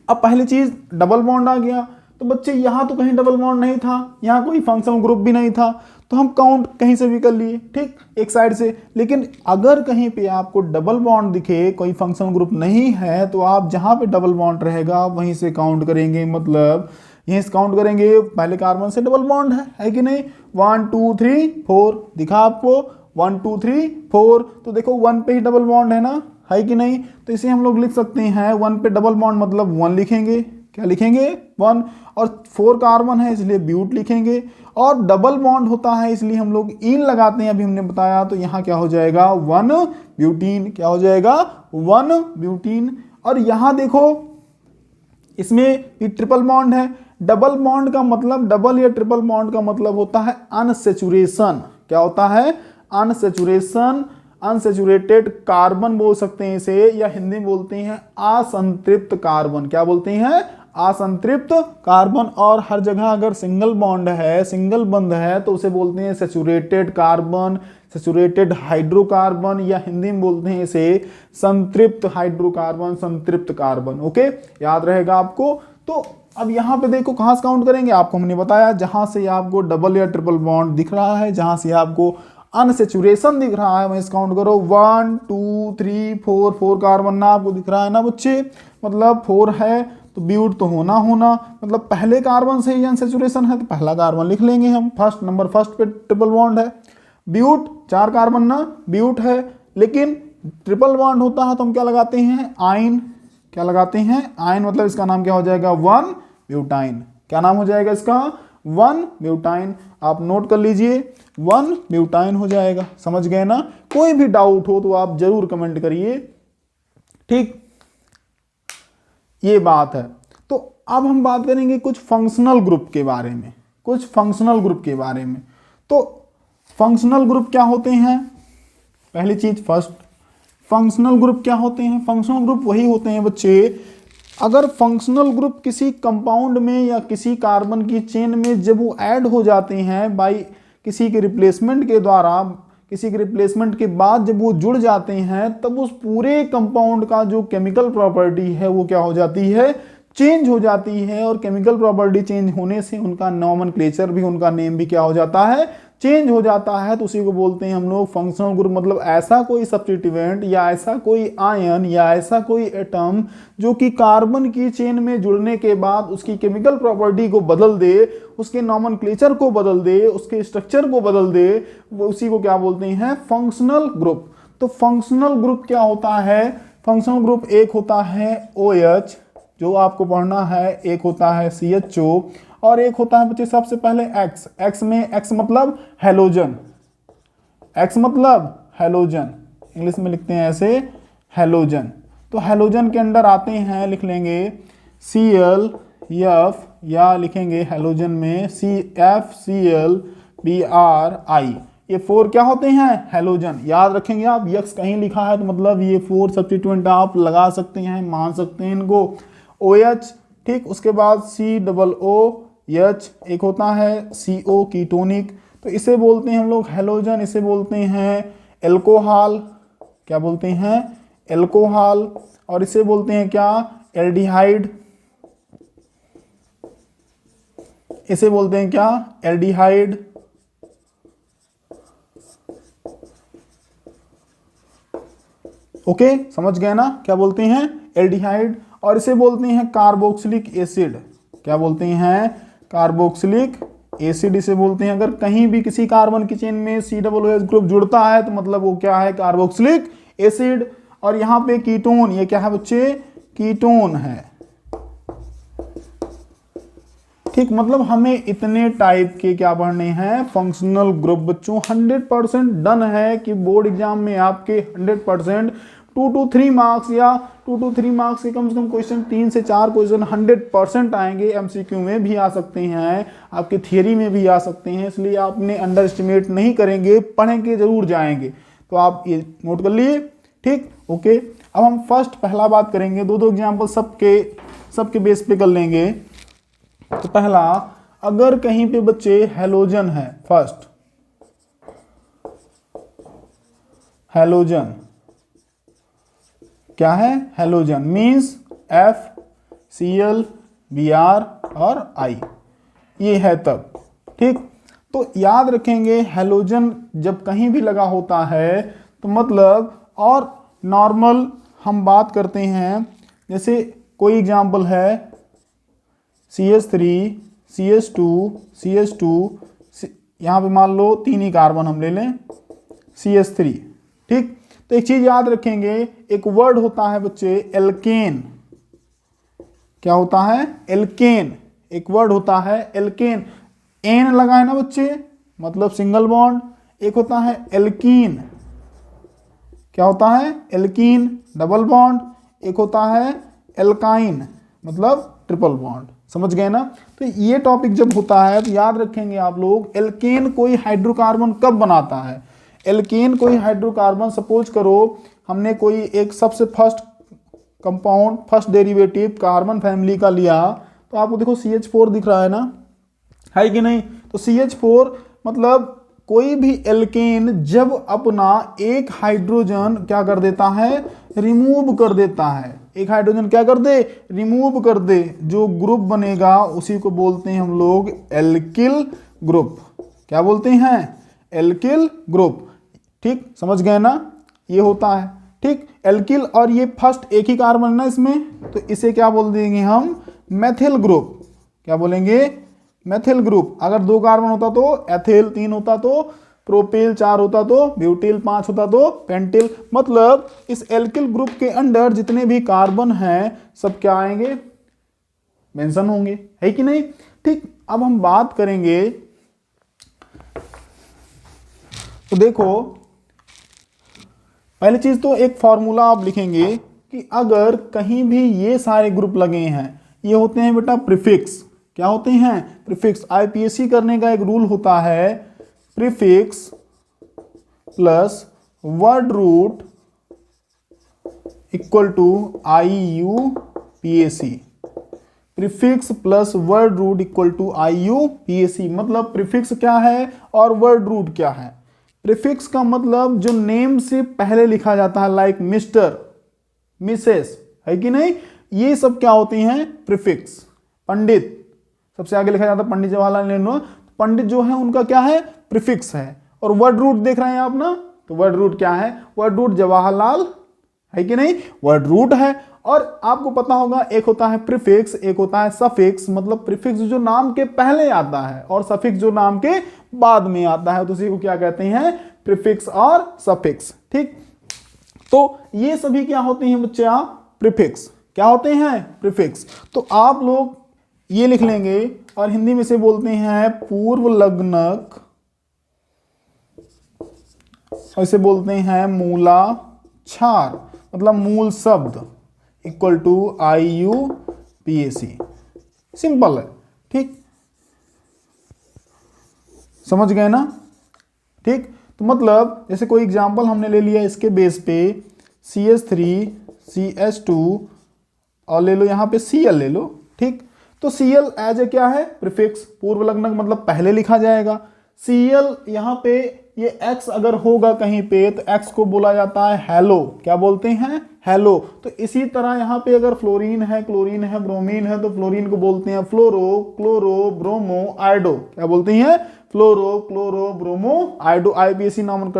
अब पहली चीज डबल बॉन्ड आ गया। तो बच्चे यहां तो कहीं डबल बॉन्ड नहीं था, यहां कोई फंक्शनल ग्रुप भी नहीं था, तो हम काउंट कहीं से भी कर लिए, ठीक, एक साइड से। लेकिन अगर कहीं पे आपको डबल बॉन्ड दिखे, कोई फंक्शनल ग्रुप नहीं है, तो आप जहां पे डबल बॉन्ड रहेगा वहीं से काउंट करेंगे। मतलब यहीं से काउंट करेंगे, पहले कार्बन से डबल बॉन्ड है कि नहीं? 1 2 3 4 दिखा आपको, 1 2 3 4। तो देखो 1 पे ही डबल बॉन्ड है ना, है कि नहीं? तो इसे हम लोग लिख सकते हैं 1 पे डबल बॉन्ड मतलब 1 लिखेंगे। क्या लिखेंगे? 1। और 4 कार्बन है इसलिए ब्यूट लिखेंगे। और डबल बॉन्ड होता है इसलिए हम लोग इन लगाते हैं, अभी हमने बताया। तो यहाँ क्या हो जाएगा? 1 ब्यूटीन। क्या हो जाएगा? 1 ब्यूटीन। और यहाँ देखो इसमें ये ट्रिपल बॉन्ड है। डबल बॉन्ड का मतलब, डबल या ट्रिपल बॉन्ड का मतलब होता है अनसेचुरेशन। क्या होता है? अनसेचुरेशन। अनसेचुरेटेड कार्बन बोल सकते हैं इसे, या हिंदी में बोलते हैं असंतृप्त कार्बन। क्या बोलते हैं? असंतृप्त कार्बन। और हर जगह अगर सिंगल बॉन्ड है, सिंगल बंध है, तो उसे बोलते हैं सेचुरेटेड कार्बन, सेचुरेटेड हाइड्रोकार्बन, या हिंदी में बोलते हैं इसे संतृप्त हाइड्रोकार्बन, संतृप्त कार्बन। ओके, याद रहेगा आपको। तो अब यहाँ पे देखो कहाँ से काउंट करेंगे, आपको हमने बताया जहां से आपको डबल या ट्रिपल बॉन्ड दिख रहा है, जहां से आपको अनसेचुरेशन दिख रहा है वहीं से काउंट करो। 1 2 3 4। 4 कार्बन ना आपको दिख रहा है ना बच्चे, मतलब 4 है तो ब्यूट तो होना मतलब पहले कार्बन से ही अनसेचुरेशन है तो पहला कार्बन लिख लेंगे हम। फर्स्ट नंबर, फर्स्ट पे ट्रिपल बॉन्ड है। ब्यूट 4 कार्बन ना, ब्यूट है। लेकिन ट्रिपल बॉन्ड होता है तो हम क्या लगाते हैं? आइन। क्या लगाते हैं? आइन। मतलब इसका नाम क्या हो जाएगा? 1 ब्यूटाइन। क्या नाम हो जाएगा इसका? 1 ब्यूटाइन। आप नोट कर लीजिए, 1 ब्यूटाइन हो जाएगा। समझ गए ना? कोई भी डाउट हो तो आप जरूर कमेंट करिए, ठीक, ये बात है। तो अब हम बात करेंगे कुछ फंक्शनल ग्रुप के बारे में, कुछ फंक्शनल ग्रुप के बारे में। तो फंक्शनल ग्रुप क्या होते हैं? पहली चीज फर्स्ट, फंक्शनल ग्रुप क्या होते हैं? फंक्शनल ग्रुप वही होते हैं बच्चे, अगर फंक्शनल ग्रुप किसी कंपाउंड में या किसी कार्बन की चेन में जब वो ऐड हो जाते हैं बाय किसी के रिप्लेसमेंट के द्वारा, किसी के रिप्लेसमेंट के बाद जब वो जुड़ जाते हैं, तब उस पूरे कंपाउंड का जो केमिकल प्रॉपर्टी है वो क्या हो जाती है? चेंज हो जाती है। और केमिकल प्रॉपर्टी चेंज होने से उनका नोमेनक्लेचर भी, उनका नेम भी क्या हो जाता है? चेंज हो जाता है। तो उसी को बोलते हैं हम लोग फंक्शनल ग्रुप। मतलब ऐसा कोई सब्स्टिट्यूएंट या ऐसा कोई आयन या ऐसा कोई एटम जो कि कार्बन की चेन में जुड़ने के बाद उसकी केमिकल प्रॉपर्टी को बदल दे, उसके नोमेनक्लेचर को बदल दे, उसके स्ट्रक्चर को बदल दे, वो उसी को क्या बोलते हैं? Functional group. तो फंक्शनल ग्रुप क्या होता है? फंक्शनल ग्रुप एक होता है OH जो आपको पढ़ना है, एक होता है CHO, और एक होता है बच्चे सबसे पहले X। X में X मतलब हेलोजन, X मतलब हेलोजन, इंग्लिश में लिखते हैं ऐसे हेलोजन। तो हेलोजन के अंदर आते हैं, लिख लेंगे ClF, या लिखेंगे हेलोजन में CFClBrI। ये 4 क्या होते हैं? हेलोजन। याद रखेंगे आप, X कहीं लिखा है तो मतलब ये 4 सब्स्टिट्यूएंट आप लगा सकते हैं, मान सकते हैं इनको। OH, ठीक, उसके बाद COOH, एक होता है CO कीटोनिक, तो इसे बोलते हैं हम लोग हेलोजन, इसे बोलते हैं एल्कोहल। क्या बोलते हैं? एल्कोहल। और इसे बोलते हैं क्या? एल्डिहाइड। इसे बोलते हैं क्या? एल्डिहाइड। ओके, समझ गए ना? क्या बोलते हैं? एल्डिहाइड। और इसे बोलते हैं कार्बोक्सिलिक एसिड। क्या बोलते हैं? कार्बोक्सिलिक एसिड इसे बोलते हैं। अगर कहीं भी किसी कार्बन की चेन में COOH ग्रुप जुड़ता है तो मतलब वो क्या है? Carboxylic acid. और यहाँ पे कीटोन, ये क्या है बच्चे? कीटोन है। ठीक, मतलब हमें इतने टाइप के क्या पढ़ने हैं, फंक्शनल ग्रुप बच्चों। 100% डन है कि बोर्ड एग्जाम में आपके 100% 2 to 3 मार्क्स या 2 to 3 मार्क्स के कम से कम क्वेश्चन, 3 से 4 क्वेश्चन 100% आएंगे। एमसीक्यू में भी आ सकते हैं, आपके थियरी में भी आ सकते हैं, इसलिए आपने अंडर एस्टिमेट नहीं करेंगे, पढ़ेंगे जरूर जाएंगे। तो आप ये नोट कर लिए, ठीक, ओके। अब हम फर्स्ट पहला बात करेंगे, दो एग्जाम्पल सबके बेस पे कर लेंगे। तो पहला, अगर कहीं पे बच्चे हेलोजन है, फर्स्ट हेलोजन क्या है, हेलोजन मींस FCl Br और I, ये है तब, ठीक। तो याद रखेंगे हेलोजन जब कहीं भी लगा होता है तो मतलब, और नॉर्मल हम बात करते हैं, जैसे कोई एग्जाम्पल है CH3 CH2 CH2, यहाँ पे मान लो 3 ही कार्बन हम ले लें, CH3, ठीक। तो एक चीज याद रखेंगे, एक वर्ड होता है बच्चे एल्केन। क्या होता है, एल्केन। एक वर्ड होता है एल्केन, एन लगाए ना बच्चे, मतलब सिंगल बॉन्ड। एक होता है एल्कीन, क्या होता है, एल्कीन डबल बॉन्ड। एक होता है एल्काइन, मतलब ट्रिपल बॉन्ड। समझ गए ना। तो ये टॉपिक जब होता है तो याद रखेंगे आप लोग, एल्केन कोई हाइड्रोकार्बन कब बनाता है। एल्केन कोई हाइड्रोकार्बन, सपोज करो हमने कोई एक सबसे first compound, first derivative carbon family का लिया, तो आपको देखो CH4 दिख रहा है ना, है कि नहीं। तो CH4 मतलब कोई भी एल्केन जब अपना एक हाइड्रोजन क्या कर देता है, रिमूव कर देता है, एक हाइड्रोजन क्या कर दे, रिमूव कर दे, जो ग्रुप बनेगा उसी को बोलते हैं हम लोग एल्किल ग्रुप। क्या बोलते हैं, एल्किल ग्रुप, ठीक, समझ गए ना। ये होता है, ठीक, एल्किल, और ये फर्स्ट एक ही कार्बन ना इसमें, तो इसे क्या बोल देंगे हम, मेथिल ग्रुप। क्या बोलेंगे, मेथिल ग्रुप। अगर 2 कार्बन होता तो एथिल, 3 होता तो प्रोपिल, 4 होता तो ब्यूटिल, 5 होता तो पेंटिल। मतलब इस एल्किल ग्रुप के अंदर जितने भी कार्बन हैं सब क्या आएंगे, मेंशन होंगे, है कि नहीं। ठीक, अब हम बात करेंगे, तो देखो पहली चीज तो एक फॉर्मूला आप लिखेंगे कि अगर कहीं भी ये सारे ग्रुप लगे हैं, ये होते हैं बेटा प्रीफिक्स। क्या होते हैं, प्रीफिक्स। आईपीएससी करने का एक रूल होता है, prefix plus word root equal to IUPAC। Prefix plus word root equal to IUPAC। मतलब प्रीफिक्स क्या है और वर्ड रूट क्या है। प्रीफिक्स का मतलब जो नेम से पहले लिखा जाता है, लाइक मिस्टर, मिसेस, है कि नहीं, ये सब क्या होती हैं, प्रीफिक्स। पंडित सबसे आगे लिखा जाता है, पंडित जवाहरलाल नेहरू, पंडित जो है उनका क्या है, प्रीफिक्स है। और वर्ड रूट देख रहे हैं आप ना, तो वर्ड रूट क्या है, वर्ड रूट जवाहरलाल, है कि नहीं, वर्ड रूट है। और आपको पता होगा एक होता है प्रीफिक्स, एक होता है सफिक्स। मतलब प्रीफिक्स जो नाम के पहले आता है और सफिक्स जो नाम के बाद में आता है, तो उसी को क्या कहते हैं, प्रीफिक्स और सफिक्स। ठीक, तो ये सभी क्या होते हैं बच्चे, आप प्रीफिक्स क्या होते हैं, प्रीफिक्स। तो आप लोग ये लिख लेंगे, और हिंदी में से बोलते हैं पूर्व लग्नक, ऐसे बोलते हैं मूलाक्षर, मतलब मूल शब्द इक्वल टू IUPAC। सिंपल है, ठीक, समझ गए ना। ठीक, तो मतलब जैसे कोई एग्जांपल हमने ले लिया इसके बेस पे, CH3 CH2 और ले लो यहाँ पे Cl ले लो। ठीक, तो Cl एज ए क्या है, प्रीफिक्स, पूर्व लग्नक, मतलब पहले लिखा जाएगा। Cl यहाँ पे ये X अगर होगा कहीं पे, तो X को बोला जाता है हेलो। क्या बोलते हैं, हेलो। तो इसी तरह यहाँ पे अगर फ्लोरीन है, क्लोरीन है, ब्रोमीन है, तो फ्लोरीन को बोलते हैं फ्लोरो, क्लोरो, ब्रोमो, आयोडो। क्या बोलते हैं, फ्लोरो, क्लोरो, ब्रोमो, आयोडो। IUPAC नामन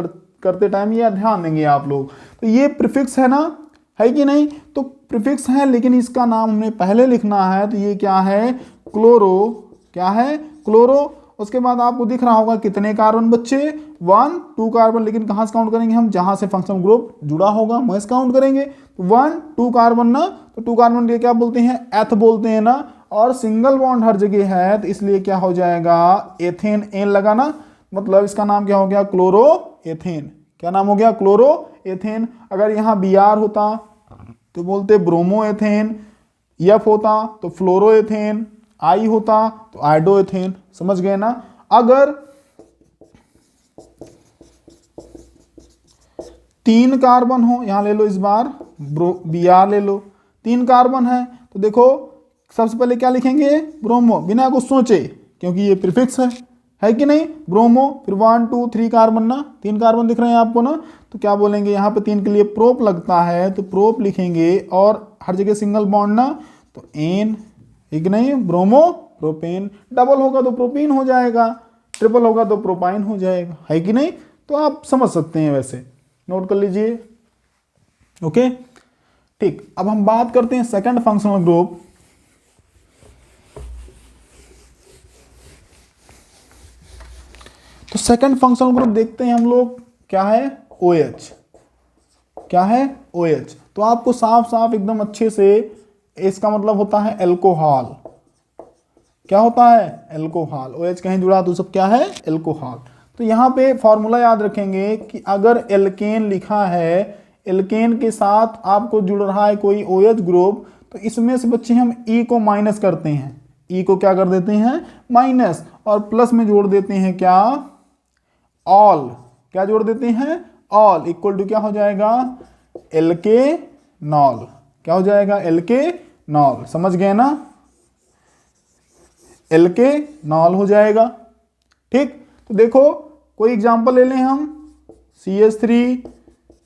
करते टाइम ये ध्यान देंगे आप लोग। तो ये प्रीफिक्स है ना, है कि नहीं। तो प्रीफिक्स है, लेकिन इसका नाम हमें पहले लिखना है, तो ये क्या है, क्लोरो। क्या है, क्लोरो। उसके बाद आपको दिख रहा होगा कितने कार्बन बच्चे, 1 2 कार्बन। लेकिन कहाँ से काउंट करेंगे हम, जहां से फंक्शनल ग्रुप जुड़ा होगा वहीं से काउंट करेंगे। 1 2 कार्बन ना, तो 2 कार्बन ये क्या बोलते हैं, एथ बोलते हैं ना। और सिंगल बॉन्ड हर जगह है, तो इसलिए क्या हो जाएगा, एथेन, एन लगा ना, मतलब इसका नाम क्या हो गया, क्लोरो एथेन। क्या नाम हो गया, क्लोरो एथेन। अगर यहाँ Br होता तो बोलते ब्रोमो एथेन, F होता तो फ्लोरो एथेन, I होता तो आइडो एथेन। समझ गए ना। अगर 3 कार्बन हो, यहां ले लो इस बार Br ले लो, 3 कार्बन है तो देखो सबसे पहले क्या लिखेंगे, ब्रोमो, बिना कुछ सोचे, क्योंकि ये प्रीफिक्स है कि नहीं, ब्रोमो। फिर 1 2 3 कार्बन ना, 3 कार्बन दिख रहे हैं आपको ना, तो क्या बोलेंगे, यहाँ पे 3 के लिए प्रोप लगता है तो प्रोप लिखेंगे, और हर जगह सिंगल बॉन्ड ना, तो एन, ठीक नहीं, ब्रोमो प्रोपेन। डबल होगा तो प्रोपीन हो जाएगा, ट्रिपल होगा तो प्रोपाइन हो जाएगा, है कि नहीं। तो आप समझ सकते हैं, वैसे नोट कर लीजिए। ओके ठीक, अब हम बात करते हैं सेकंड फंक्शनल ग्रुप। तो सेकंड फंक्शनल ग्रुप देखते हैं हम लोग, क्या है, OH। क्या है, OH। तो आपको साफ साफ एकदम अच्छे से, इसका मतलब होता है एल्कोहल। क्या होता है, एल्कोहल। OH कहीं जुड़ा तो सब क्या है, एल्कोहल। तो यहाँ पे फॉर्मूला याद रखेंगे कि अगर एल्केन लिखा है, एल्केन के साथ आपको जुड़ रहा है कोई OH ग्रुप, तो इसमें से बच्चे हम E को माइनस करते हैं। E को क्या कर देते हैं, माइनस, और प्लस में जोड़ देते हैं क्या, ऑल। क्या जोड़ देते हैं, ऑल, इक्वल टू क्या हो जाएगा, एलके नॉल। क्या हो जाएगा, एलके नॉल। समझ गए ना, एलके नॉल हो जाएगा। ठीक, तो देखो कोई एग्जांपल ले लें हम, CH3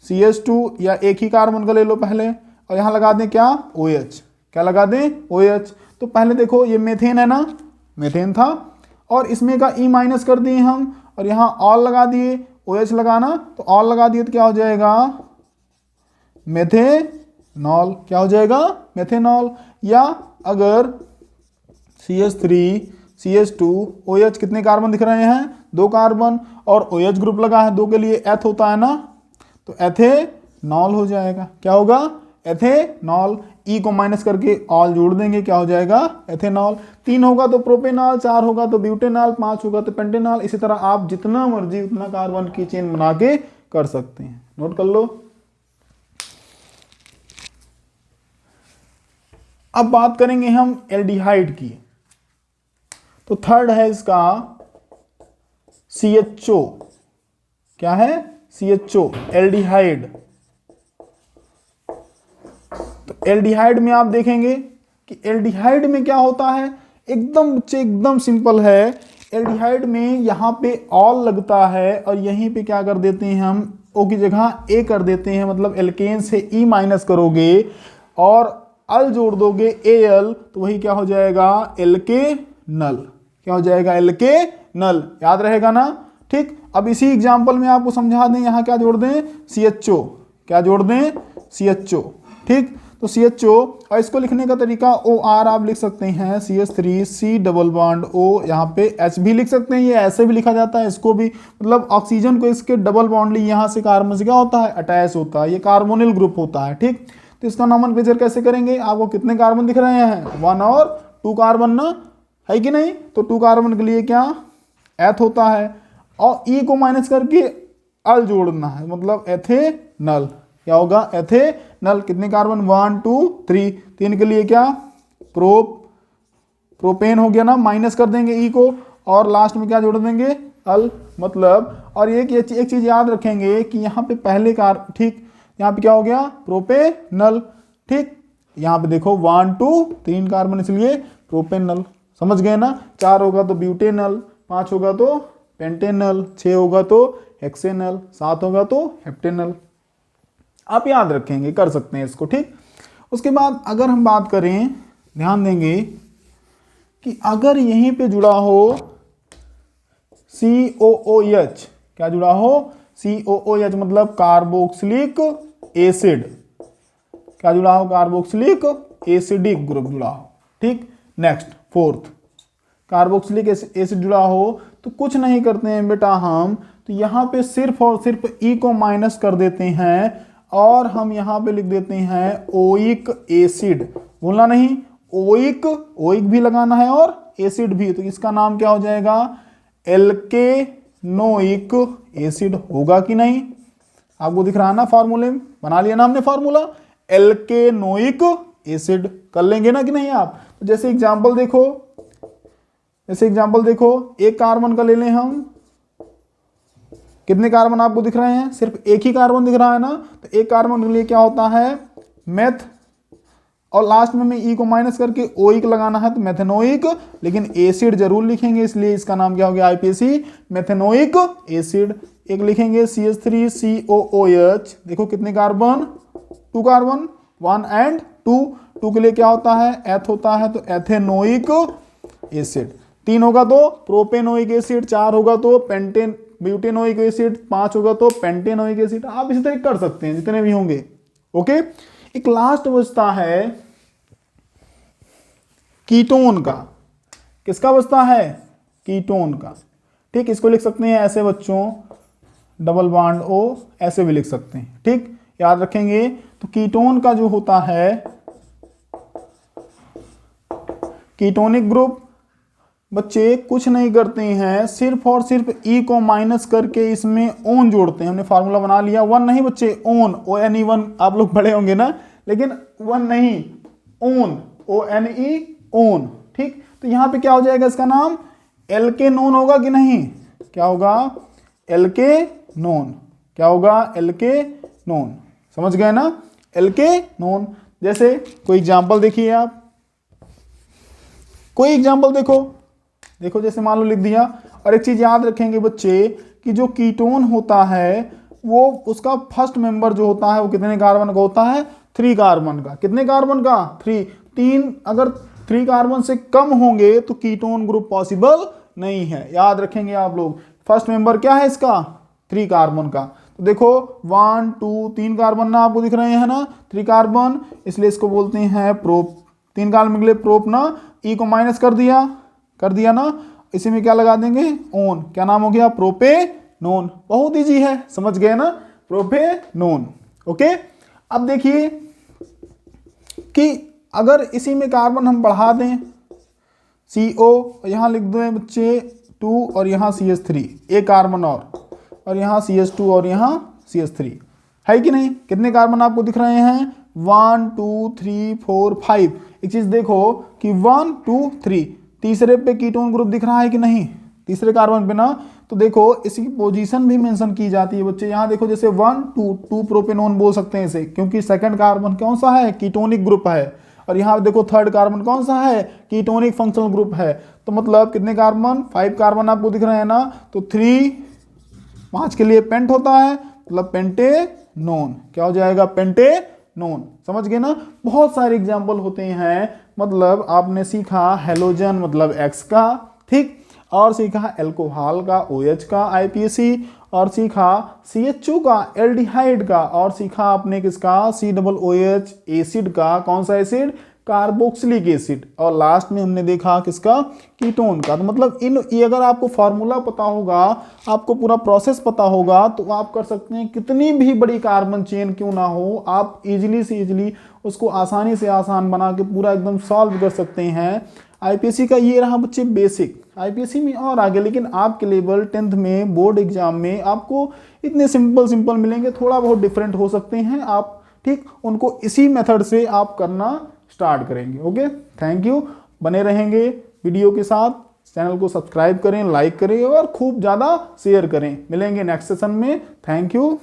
CH2, या एक ही कार्बन का ले लो पहले, और यहां लगा दें क्या, OH। क्या लगा दें, OH। तो पहले देखो ये मेथेन है ना, मेथेन था, और इसमें का E माइनस कर दिए हम, और यहाँ ऑल लगा दिए, OH लगाना, तो ऑल लगा दिए तो क्या हो जाएगा, मेथेनॉल। क्या हो जाएगा, मेथेनॉल। या अगर CH3 CH2 OH, कितने कार्बन दिख रहे हैं, 2 कार्बन, और OH ग्रुप लगा है 2 के लिए, एथ होता है ना, तो एथेनॉल हो जाएगा। क्या होगा, एथेनॉल। E को माइनस करके ऑल जोड़ देंगे, क्या हो जाएगा, एथेनॉल। 3 होगा तो प्रोपेनॉल, 4 होगा तो ब्यूटेनॉल, 5 होगा तो पेंटेनॉल। इसी तरह आप जितना मर्जी उतना कार्बन की चेन बना के कर सकते हैं। नोट कर लो। अब बात करेंगे हम एल्डिहाइड की। तो थर्ड है इसका CHO। क्या है, CHO, एल्डिहाइड। तो एल्डिहाइड में आप देखेंगे कि एल्डिहाइड में क्या होता है, एकदम बच्चे एकदम सिंपल है। एल्डिहाइड में यहाँ पे ऑल लगता है, और यहीं पे क्या कर देते हैं हम, O की जगह A कर देते हैं, मतलब एल्केन से E माइनस करोगे और अल जोड़ दोगे Al, तो वही क्या हो जाएगा, एल्के नल। क्या हो जाएगा, एल्के नल। याद रहेगा ना। ठीक, अब इसी एग्जाम्पल में आपको समझा दें, यहाँ क्या जोड़ दें, CHO। क्या जोड़ दें, CHO। ठीक, तो CHO, और इसको लिखने का तरीका OR आप लिख सकते हैं, CH3 C double bond O, यहाँ पे H भी लिख सकते हैं, ये ऐसे भी लिखा जाता है, इसको भी, मतलब ऑक्सीजन को इसके डबल बॉन्ड ली, यहाँ से कार्बन से क्या होता है, अटैच होता है, ये कार्बोनिल ग्रुप होता है। ठीक, तो इसका नोमेनक्लेचर कैसे करेंगे, आपको कितने कार्बन दिख रहे हैं, 1 और 2 कार्बन ना, है कि नहीं। तो 2 कार्बन के लिए क्या, एथ होता है, और E को माइनस करके अल जोड़ना है, मतलब एथेनल। क्या होगा, एथेनल। कितने कार्बन, 1 2 3, 3 के लिए क्या, प्रोपेन हो गया ना, माइनस कर देंगे E को, और लास्ट में क्या जोड़ देंगे, अल, मतलब। और एक चीज याद रखेंगे कि यहाँ पे पहले ठीक, यहाँ पे क्या हो गया, प्रोपेनल। ठीक, यहाँ पे देखो 1 2 3 कार्बन, इसलिए प्रोपेनल। समझ गए ना। 4 होगा तो ब्यूटेनल, 5 होगा तो पेंटेनल, 6 होगा तो हेक्सेनल, 7 होगा तो हेप्टेनल। आप याद रखेंगे, कर सकते हैं इसको। ठीक, उसके बाद अगर हम बात करें, ध्यान देंगे कि अगर यहीं पे जुड़ा हो COOH, क्या जुड़ा हो, COOH, मतलब कार्बोक्सिलिक एसिड। क्या जुड़ा हो, कार्बोक्सिलिक एसिडिक ग्रुप जुड़ा हो। ठीक, नेक्स्ट फोर्थ, कार्बोक्सिलिक एसिड जुड़ा हो, तो कुछ नहीं करते हैं बेटा हम, तो यहाँ पे सिर्फ और सिर्फ E को माइनस कर देते हैं, और हम यहाँ पे लिख देते हैं ओइक एसिड। बोलना नहीं, ओइक, ओइक भी लगाना है और एसिड भी, तो इसका नाम क्या हो जाएगा, एल्केनोइक एसिड होगा कि नहीं। आपको दिख रहा है ना, फॉर्मूले बना लिया ना हमने फॉर्मूला, एल्केनोइक एसिड कर लेंगे ना कि नहीं आप। तो जैसे एग्जांपल देखो, जैसे एग्जांपल देखो, एक कार्बन का ले लें हम, कितने कार्बन आपको दिख रहे हैं, सिर्फ एक ही कार्बन दिख रहा है ना, तो एक कार्बन के लिए क्या होता है मेथ, और लास्ट में मैं ई को माइनस करके ओइक लगाना है तो मेथेनोइक, लेकिन एसिड जरूर लिखेंगे, इसलिए इसका नाम क्या हो गया आईपीएसी, मेथेनोइक एसिड। एक लिखेंगे CH3COOH, देखो कितने कार्बन, 2 कार्बन, 1 एंड 2, 2 के लिए क्या होता है एथ होता है, तो एथेनोइक एसिड। 3 होगा तो प्रोपेनोइक एसिड, 4 होगा तो पेंटेन ब्यूटेनोइक एसिड, 5 होगा तो पेंटेनोइक एसिड। आप इसी तरह कर सकते हैं जितने भी होंगे। ओके, एक लास्ट बचता है कीटोन का, किसका बचता है, कीटोन का। ठीक, इसको लिख सकते हैं ऐसे बच्चों, डबल बॉन्ड O, ऐसे भी लिख सकते हैं। ठीक, याद रखेंगे। तो कीटोन का जो होता है कीटोनिक ग्रुप, बच्चे कुछ नहीं करते हैं, सिर्फ और सिर्फ ई को माइनस करके इसमें ओन जोड़ते हैं। हमने फार्मूला बना लिया, 1 नहीं बच्चे, ओन, ONE1, आप लोग पढ़े होंगे ना, लेकिन 1 नहीं, ओन, ONE, ओन। ठीक, तो यहां पे क्या हो जाएगा, इसका नाम एल्केनोन होगा कि नहीं, क्या होगा, एल्केनोन, क्या होगा, एल्केनोन। समझ गए ना, एल्केनोन। जैसे कोई एग्जांपल देखिए आप, कोई एग्जांपल देखो, देखो जैसे मान लो लिख दिया। और एक चीज याद रखेंगे बच्चे कि जो कीटोन होता है वो उसका फर्स्ट मेंबर जो होता है वो कितने कार्बन का होता है, 3 कार्बन का। कितने कार्बन का, 3। अगर 3 कार्बन से कम होंगे तो कीटोन ग्रुप पॉसिबल नहीं है। याद रखेंगे आप लोग, फर्स्ट मेंबर क्या है इसका, 3 कार्बन का। तो देखो 1 2 3 कार्बन ना आपको दिख रहे हैं ना, 3 कार्बन, इसलिए इसको बोलते हैं प्रोप। 3 कार्बन के लिए प्रोप ना, ई को माइनस कर दिया ना, इसी में क्या लगा देंगे, ओन, क्या नाम हो गया, प्रोपेनोन। बहुत इजी है, समझ गए ना, प्रोपेनोन। ओके, अब देखिए कि अगर इसी में कार्बन हम बढ़ा दें, CO, यहां लिख दें बच्चे 2 और यहां CH3, एक कार्बन और यहां CH2 और यहां CH3, है कि नहीं। कितने कार्बन आपको दिख रहे हैं, 1 2 3 4 5। एक चीज देखो कि 1 2 3, तीसरे पे कीटोन ग्रुप दिख रहा है कि नहीं, तीसरे कार्बन पे ना, तो देखो इसकी पोजीशन भी मेंशन की जाती है बच्चे। यहां देखो जैसे 1 2 प्रोपेनोन बोल सकते हैं इसे, क्योंकि सेकंड कार्बन कौन सा है, कीटोनिक ग्रुप है। और यहाँ देखो थर्ड कार्बन कौन सा है, कीटोनिक फंक्शनल ग्रुप है। तो मतलब कितने कार्बन, 5 कार्बन आपको दिख रहे हैं ना, तो 3, 5 के लिए पेंट होता है, मतलब पेंटेनोन, क्या हो जाएगा, पेंटेनोन। समझ गए ना, बहुत सारे एग्जाम्पल होते हैं। मतलब आपने सीखा हेलोजन मतलब X का, ठीक, और सीखा एल्कोहल का OH का IPAC, और सीखा CHO का एल्डिहाइड का, और सीखा आपने किसका, COOH एसिड का, कौन सा एसिड, कार्बोक्सिलिक एसिड, और लास्ट में हमने देखा किसका, कीटोन का। तो मतलब ये अगर आपको फार्मूला पता होगा, आपको पूरा प्रोसेस पता होगा, तो आप कर सकते हैं कितनी भी बड़ी कार्बन चेन क्यों ना हो, आप इजीली से इजीली उसको आसानी से आसान बना के पूरा एकदम सॉल्व कर सकते हैं। IPAC का ये रहा बच्चे बेसिक, IPAC में और आगे, लेकिन आपके लेवल 10th में बोर्ड एग्जाम में आपको इतने सिंपल मिलेंगे, थोड़ा बहुत डिफरेंट हो सकते हैं आप, ठीक, उनको इसी मेथड से आप करना स्टार्ट करेंगे। ओके, थैंक यू, बने रहेंगे वीडियो के साथ, चैनल को सब्सक्राइब करें, लाइक करें और खूब ज़्यादा शेयर करें। मिलेंगे नेक्स्ट सेशन में, थैंक यू।